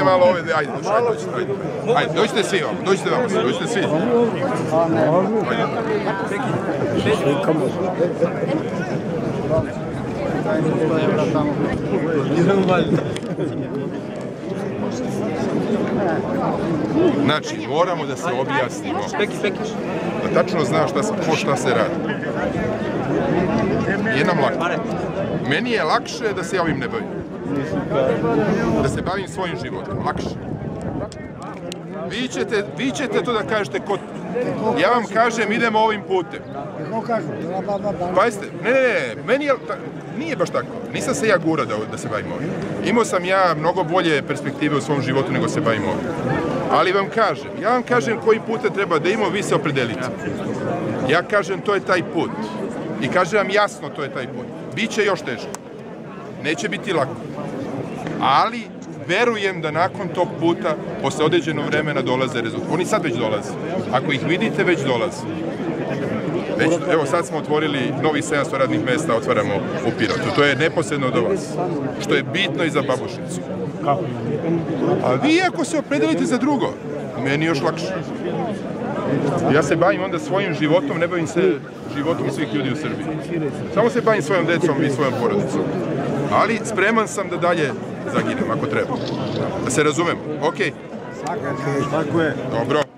malo ove, ajde, dođite svi ovamo, dođite svi. Znači, moramo da se objasnimo. Da tačno znaš šta se radi. Nije nam lako. Meni je lakše da se ja ovim ne bavim. Da se bavim svojim životom. Lakše. Vi ćete to da kažete kod... Ja vam kažem, idemo ovim putem. Pazite, ne, meni je... Nije baš tako. Nisam se ja gurao da se bavim ovim. Imao sam ja mnogo bolje perspektive u svom životu nego se bavim ovim. Ali ja vam kažem kojim putem treba da imamo, vi se opredelite. Ja kažem, to je taj put. I kažem vam jasno, to je taj put. Biće još teže. Neće biti lako. Ali verujem da nakon tog puta, posle određenog vremena dolaze rezultati. Oni sad već dolaze. Ako ih vidite, već dolaze. Evo sad smo otvorili novih 700 radnih mesta, otvaramo u Pirotu. To je neposredno do vas. Što je bitno i za Babušnicu. A vi ako se opredelite za drugo, meni još lakše. Ja se bavim onda svojim životom, ne bavim se životom svih ljudi u Srbiji. Samo se bavim svojom decom i svojom porodicom. Ali spreman sam da dalje zaginem, ako treba. Da se razumemo. Okej? Tako je. Dobro.